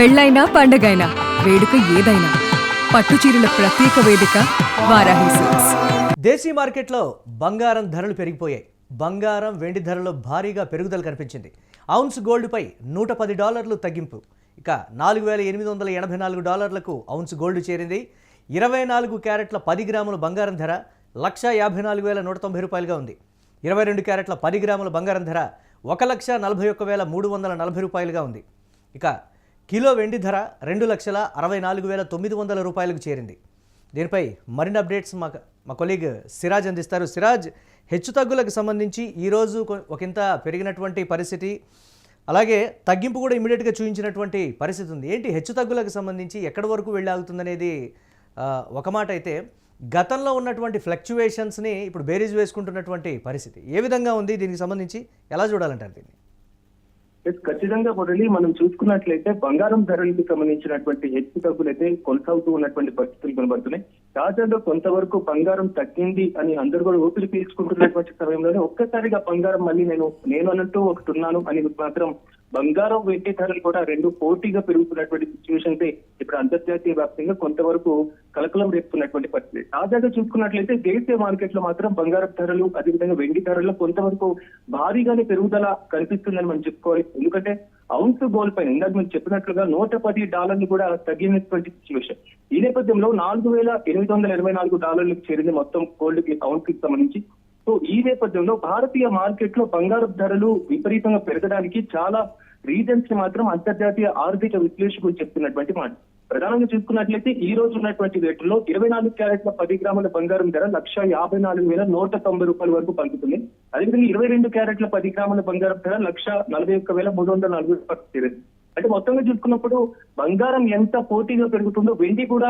పెళ్ళైనా పండగైనా వేడుక ఏదైనా పట్టు చీరల ప్రత్యేక వేదిక వారాహి సిల్క్స్. దేశీ మార్కెట్లో బంగారం ధరలు పెరిగిపోయాయి. బంగారం వెండి ధరలో భారీగా పెరుగుదల కనిపించింది. ఔన్స్ గోల్డ్పై $110 తగ్గింపు. ఇక $4,884 ఔన్స్ గోల్డ్ చేరింది. 24 క్యారెట్ల 10 గ్రాముల బంగారం ధర $154,190 ఉంది. 22 క్యారెట్ల 10 గ్రాముల బంగారం ధర $1,41,340 ఉంది. ఇక కిలో వెండి ధర $2,64,900 చేరింది. దీనిపై మరిన్ని అప్డేట్స్ మా కొలీగ్ సిరాజ్ అందిస్తారు. సిరాజ్, హెచ్చుతగ్గులకు సంబంధించి ఈరోజు ఒకంత పెరిగినటువంటి పరిస్థితి, అలాగే తగ్గింపు కూడా ఇమీడియట్గా చూపించినటువంటి పరిస్థితి ఉంది. ఏంటి హెచ్చుతగ్గులకు సంబంధించి ఎక్కడి వరకు వెళ్ళి ఆగుతుందనేది ఒక మాట అయితే, గతంలో ఉన్నటువంటి ఫ్లక్చువేషన్స్ని ఇప్పుడు బేరీజ్ వేసుకుంటున్నటువంటి పరిస్థితి ఏ విధంగా ఉంది? దీనికి సంబంధించి ఎలా చూడాలంటారు దీన్ని? ఖచ్చితంగా మురళి, మనం చూసుకున్నట్లయితే బంగారం ధరలకు సంబంధించినటువంటి హెచ్చు తగ్గులు అయితే కొనసాగుతూ ఉన్నటువంటి పరిస్థితులు కనబడుతున్నాయి. తాజాగా కొంతవరకు బంగారం తగ్గింది అని అందరూ కూడా ఊపిరి పీల్చుకుంటున్నటువంటి సమయంలోనే ఒక్కసారిగా బంగారం మళ్ళీ నేను అన్నట్టు ఒకటి ఉన్నాను అని మాత్రం బంగారం వెండి ధరలు కూడా రెండు పోటీగా పెరుగుతున్నటువంటి సిచ్యువేషన్స్ ఇప్పుడు అంతర్జాతీయ వ్యాప్తంగా కొంతవరకు కలకలం రేపుతున్నటువంటి పరిస్థితి. తాజాగా చూసుకున్నట్లయితే దేశీయ మార్కెట్ లో మాత్రం బంగారం ధరలు అదేవిధంగా వెండి ధరల్లో కొంతవరకు భారీగానే పెరుగుదల కనిపిస్తుందని మనం చెప్పుకోవాలి. ఎందుకంటే ఔన్స్ గోల్డ్ పైన ఇందాక మీరు చెప్పినట్లుగా $110 కూడా తగ్గినటువంటి సిచ్యువేషన్. ఈ నేపథ్యంలో $4,824 చేరింది మొత్తం గోల్డ్ కి ఔన్స్ కి సంబంధించి. సో ఈ నేపథ్యంలో భారతీయ మార్కెట్ లో బంగారు ధరలు విపరీతంగా పెరగడానికి చాలా రీజన్స్ ని మాత్రం అంతర్జాతీయ ఆర్థిక విశ్లేషకులు చెప్తున్నటువంటి మాట. ప్రధానంగా చూసుకున్నట్లయితే ఈ రోజు ఉన్నటువంటి రేట్లలో 24 క్యారెట్ల 10 గ్రాముల బంగారం ధర $154,190 వరకు పలుకుతుంది. అదేవిధంగా 22 క్యారెట్ల 10 గ్రాముల బంగారం ధర $141,340 చేరింది. అంటే మొత్తంగా చూసుకున్నప్పుడు బంగారం ఎంత పోటీగా పెరుగుతుందో వెండి కూడా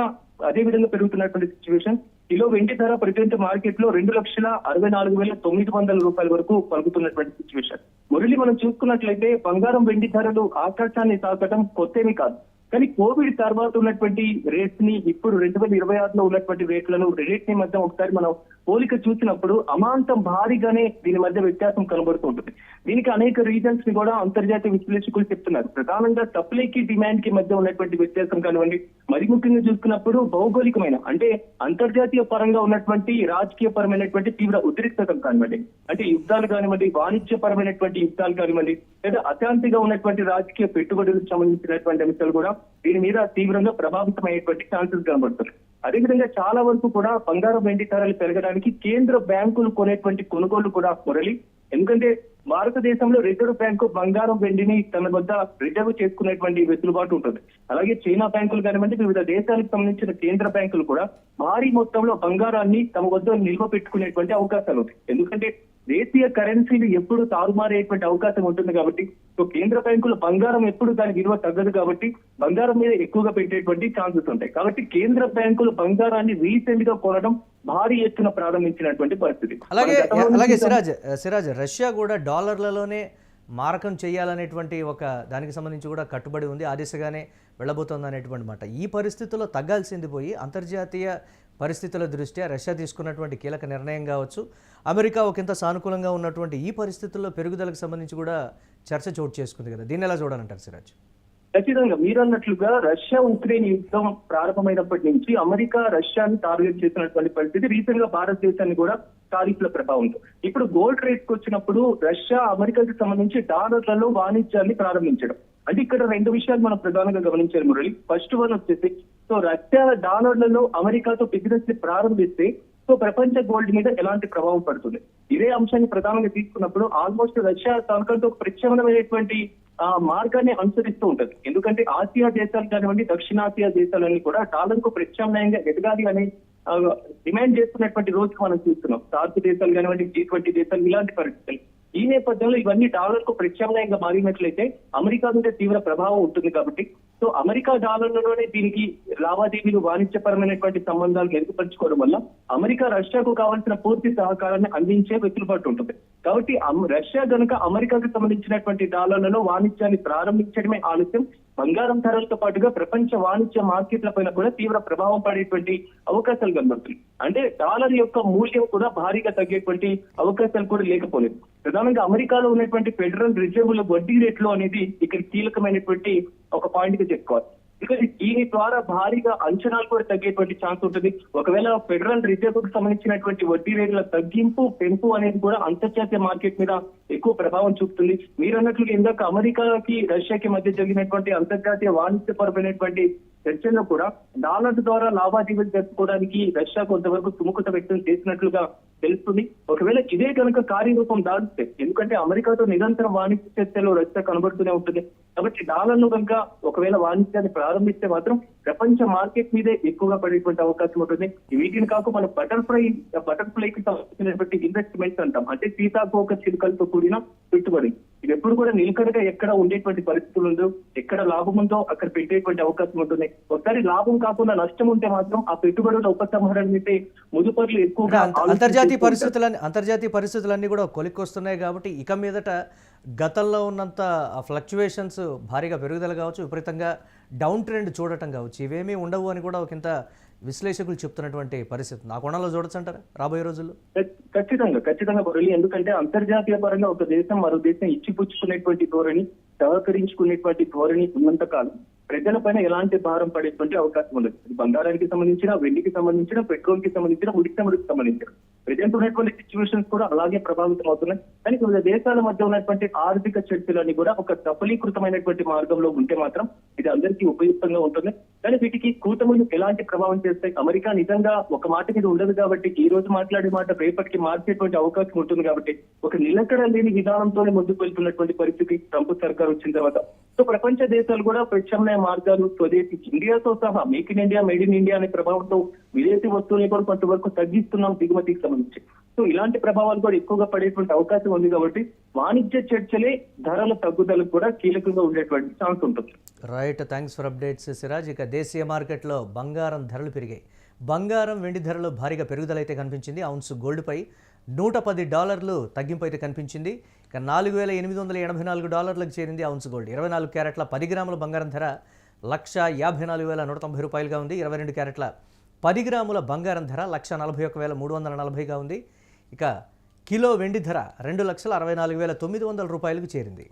అదే విధంగా పెరుగుతున్నటువంటి సిచ్యువేషన్. కిలో వెండి ధర ప్రజెంట్ మార్కెట్ లో $2,64,900 వరకు పలుకుతున్నటువంటి సిచ్యువేషన్. మురళి, మనం చూసుకున్నట్లయితే బంగారం వెండి ధరలు ఆకాశాన్ని తాకడం కొత్తేమీ కాదు. కానీ కోవిడ్ తర్వాత ఉన్నటువంటి రేట్స్ ని ఇప్పుడు 2026లో ఉన్నటువంటి రేట్లను రేట్ ని మధ్య ఒకసారి మనం పోలిక చూసినప్పుడు అమాంతం భారీగానే దీని మధ్య వ్యత్యాసం కనబడుతూ ఉంటుంది. దీనికి అనేక రీజన్స్ ని కూడా అంతర్జాతీయ విశ్లేషకులు చెప్తున్నారు. ప్రధానంగా సప్లైకి డిమాండ్ కి మధ్య ఉన్నటువంటి వ్యత్యాసం కానివ్వండి, మరి ముఖ్యంగా చూసుకున్నప్పుడు భౌగోళికమైన అంటే అంతర్జాతీయ పరంగా ఉన్నటువంటి రాజకీయ పరమైనటువంటి తీవ్ర ఉద్రిక్తత కానివ్వండి, అంటే యుద్ధాలు కానివ్వండి, వాణిజ్య పరమైనటువంటి యుద్ధాలు కానివ్వండి, లేదా అశాంతిగా ఉన్నటువంటి రాజకీయ పెట్టుబడులకు సంబంధించినటువంటి అంశాలు కూడా దీని మీద తీవ్రంగా ప్రభావితమయ్యేటువంటి ఛాన్సెస్ కనబడుతున్నాయి. అదేవిధంగా చాలా వరకు కూడా బంగారం వెండి ధరలు పెరగడానికి కేంద్ర బ్యాంకులు కొనేటువంటి కొనుగోళ్లు కూడా మురళి. ఎందుకంటే భారతదేశంలో రిజర్వ్ బ్యాంకు బంగారం వెండిని తన వద్ద రిజర్వ్ చేసుకునేటువంటి వెసులుబాటు ఉంటుంది. అలాగే చైనా బ్యాంకులు కానివ్వండి, వివిధ దేశాలకు సంబంధించిన కేంద్ర బ్యాంకులు కూడా భారీ మొత్తంలో బంగారాన్ని తమ వద్ద నిల్వ పెట్టుకునేటువంటి అవకాశాలు ఉంటాయి. ఎందుకంటే దేశీయ కరెన్సీలు ఎప్పుడు తారుమారేటువంటి అవకాశం ఉంటుంది కాబట్టి, సో కేంద్ర బ్యాంకులు బంగారం ఎప్పుడు దాని విలువ తగ్గదు కాబట్టి బంగారం మీద ఎక్కువగా పెట్టేటువంటి ఛాన్సెస్ ఉంటాయి. కాబట్టి కేంద్ర బ్యాంకులు బంగారాన్ని రీసెంట్ గా కొనడం భారీ ఎత్తున ప్రారంభించినటువంటి పరిస్థితి. అలాగే సిరాజ్, రష్యా కూడా డాలర్లలోనే మారకం చేయాలనేటువంటి ఒక దానికి సంబంధించి కూడా కట్టుబడి ఉంది. ఆ దిశగానే వెళ్ళబోతోంది అనేటువంటి మాట. ఈ పరిస్థితుల్లో తగ్గాల్సింది పోయి అంతర్జాతీయ పరిస్థితుల దృష్ట్యా రష్యా తీసుకున్నటువంటి కీలక నిర్ణయం కావచ్చు, అమెరికా ఒకంత సానుకూలంగా ఉన్నటువంటి ఈ పరిస్థితుల్లో పెరుగుదలకు సంబంధించి కూడా చర్చ చోటు చేసుకుంది కదా. దీన్ని ఎలా చూడాలంటారు సిరాజ్? ఖచ్చితంగా మీరు అన్నట్లుగా రష్యా ఉక్రెయిన్ యుద్ధం ప్రారంభమైనప్పటి నుంచి అమెరికా రష్యాని టార్గెట్ చేసినటువంటి పరిస్థితి, రీసెంట్ గా భారతదేశాన్ని కూడా టారిఫ్ల ప్రభావంతో. ఇప్పుడు గోల్డ్ రేట్స్ వచ్చినప్పుడు రష్యా అమెరికాకి సంబంధించి డాలర్లలో వాణిజ్యాన్ని ప్రారంభించడం. అంటే ఇక్కడ రెండు విషయాలు మనం ప్రధానంగా గమనించాలి మురళి. ఫస్ట్ వన్ వచ్చేసి, సో రష్యా డాలర్లలో అమెరికాతో బిజినెస్ ని ప్రారంభిస్తే సో ప్రపంచ గోల్డ్ మీద ఎలాంటి ప్రభావం పడుతుంది? ఇదే అంశాన్ని ప్రధానంగా తీసుకున్నప్పుడు ఆల్మోస్ట్ రష్యా తనకంటూ ఒక ప్రత్యేకమైనటువంటి మార్గాన్ని అనుసరిస్తూ ఉంటుంది. ఎందుకంటే ఆసియా దేశాలు కానివ్వండి, దక్షిణాసియా దేశాలన్నీ కూడా డాలర్ కు ప్రత్యామ్నాయంగా ఎదగాలి అని డిమాండ్ చేస్తున్నటువంటి రోజుకు మనం చూస్తున్నాం. సార్క్ దేశాలు కానివ్వండి, G20 దేశాలు, ఇలాంటి పరిస్థితులు. ఈ నేపథ్యంలో ఇవన్నీ డాలర్ కు ప్రత్యామ్నాయంగా మారినట్లయితే అమెరికా మీద తీవ్ర ప్రభావం ఉంటుంది. కాబట్టి సో అమెరికా డాలర్లలోనే దీనికి లావాదేవీలు, వాణిజ్యపరమైనటువంటి సంబంధాలు మెరుగుపరుచుకోవడం వల్ల అమెరికా రష్యాకు కావాల్సిన పూర్తి సహకారాన్ని అందించే వెసులుబాటు ఉంటుంది. కాబట్టి రష్యా కనుక అమెరికాకు సంబంధించినటువంటి డాలర్లలో వాణిజ్యాన్ని ప్రారంభించడమే ఆలస్యం బంగారం ధరలతో పాటుగా ప్రపంచ వాణిజ్య మార్కెట్ల పైన కూడా తీవ్ర ప్రభావం పడేటువంటి అవకాశాలు కనబడుతుంది. అంటే డాలర్ యొక్క మూల్యం కూడా భారీగా తగ్గేటువంటి అవకాశాలు కూడా లేకపోలేదు. ప్రధానంగా అమెరికాలో ఉన్నటువంటి ఫెడరల్ రిజర్వుల వడ్డీ రేట్లు అనేది ఇక్కడ కీలకమైనటువంటి ఒక పాయింట్ గా చెప్పుకోవాలి. ఇక దీని ద్వారా భారీగా అంచనాలు కూడా తగ్గేటువంటి ఛాన్స్ ఉంటుంది. ఒకవేళ ఫెడరల్ రిజర్వ్ కు సంబంధించినటువంటి వడ్డీ రేట్ల తగ్గింపు పెంపు అనేది కూడా అంతర్జాతీయ మార్కెట్ మీద ఎక్కువ ప్రభావం చూపుతుంది. మీరు అన్నట్లుగా ఇందాక అమెరికాకి రష్యాకి మధ్య జరిగినటువంటి అంతర్జాతీయ వాణిజ్యపరమైనటువంటి చర్చల్లో కూడా డాలర్ ద్వారా లావాదేవీలు జరుపుకోవడానికి రష్యా కొంతవరకు సుముఖత వ్యక్తం చేసినట్లుగా తెలుస్తుంది. ఒకవేళ ఇదే కనుక కార్యరూపం దాల్స్తే, ఎందుకంటే అమెరికాతో నిరంతరం వాణిజ్య చర్చలో రష్యా కనబడుతూనే ఉంటుంది కాబట్టి డాలర్ను కనుక ఒకవేళ వాణిజ్యాన్ని ప్రారంభిస్తే మాత్రం ప్రపంచ మార్కెట్ మీదే ఎక్కువగా పడేటువంటి అవకాశం ఉంటుంది. వీటిని కాక మనం బటర్ఫ్లైకి సంబంధించినటువంటి ఇన్వెస్ట్మెంట్స్ అంటాం. అంటే సీతాకోక చిలుకలతో కూడిన పెట్టుబడి. ఇది ఎప్పుడు కూడా నిలకడగా ఎక్కడ ఉండేటువంటి పరిస్థితులు ఉందో, ఎక్కడ లాభం ఉందో అక్కడ పెట్టేటువంటి అవకాశం ఉంటుంది. ఒకసారి లాభం కాకుండా నష్టం ఉంటే మాత్రం ఆ పెట్టుబడుల ఉపసంహరణ మీద ముదుపర్లు ఎక్కువగా అంతర్జాతీయ పరిస్థితులన్నీ కూడా కొలిక్కొస్తున్నాయి కాబట్టి ఇక మీదట గతంలో ఉన్నంత ఫ్లక్చువేషన్స్ భారీగా పెరుగుదల కావచ్చు, విపరీతంగా డౌన్ ట్రెండ్ చూడటం కావచ్చు, ఇవేమీ ఉండవు అని కూడా ఒకంత విశ్లేషకులు చెప్తున్నటువంటి పరిస్థితి నా కోణంలో చూడొచ్చు అంటారా రాబోయే రోజుల్లో? ఖచ్చితంగా మురళి. ఎందుకంటే అంతర్జాతీయ పరంగా ఒక దేశం మరో దేశం ఇచ్చిపుచ్చుకునేటువంటి ధోరణి, సహకరించుకునేటువంటి ధోరణి ఉన్నంత కాలం ప్రజల పైన ఎలాంటి భారం పడేటువంటి అవకాశం ఉండదు. బంగారానికి సంబంధించిన, వెండికి సంబంధించిన, పెట్రోల్ కి సంబంధించిన, ముడి చమురికి సంబంధించిన ప్రజెంట్ ఉన్నటువంటి సిచ్యువేషన్స్ కూడా అలాగే ప్రభావితం అవుతున్నాయి. కానీ వివిధ దేశాల మధ్య ఉన్నటువంటి ఆర్థిక చర్చలన్నీ కూడా ఒక సఫలీకృతమైనటువంటి మార్గంలో ఉంటే మాత్రం ఇది అందరికీ ఉపయుక్తంగా ఉంటుంది. కానీ వీటికి కూటములు ఎలాంటి ప్రభావం చేస్తాయి? అమెరికా నిజంగా ఒక మాట మీద ఉండదు కాబట్టి ఈ రోజు మాట్లాడే మాట రేపటికి మార్చేటువంటి అవకాశం ఉంటుంది కాబట్టి ఒక నిలకడ లేని విధానంతోనే ముందుకు వెళ్తున్నటువంటి పరిస్థితి ట్రంప్ సర్కార్ వచ్చిన తర్వాత. సో ప్రపంచ దేశాలు కూడా ప్రత్యామ్నాయ మార్గాలు స్వదేశీ ఇండియాతో సహా make in India, made in India అనే ప్రభావంతో విదేశీ వస్తువుల్ని కూడా కొంతవరకు తగ్గిస్తున్నాం దిగుమతికి సంబంధించి. సో ఇలాంటి ప్రభావాలు కూడా ఎక్కువగా పడేటువంటి అవకాశం ఉంది కాబట్టి వాణిజ్య చర్చలే ధరల తగ్గుదలకు కూడా కీలకంగా ఉండేటువంటి ఛాన్స్ ఉంటుంది. Right, thanks for updates Siraj. ఇక దేశీయ మార్కెట్లో బంగారం ధరలు పెరిగాయి. బంగారం, వెండి ధరలు భారీగా పెరుగుదల అయితే కనిపించింది. ఔన్స్ గోల్డ్పై $110 తగ్గింపు అయితే కనిపించింది. ఇక $4,884 చేరింది ఔన్స్ గోల్డ్. 24 క్యారెట్ల 10 గ్రాముల బంగారం ధర $154,190 ఉంది. 22 క్యారెట్ల 10 గ్రాముల బంగారం ధర $141,340 ఉంది. ఇక కిలో వెండి ధర $2,64,900 చేరింది.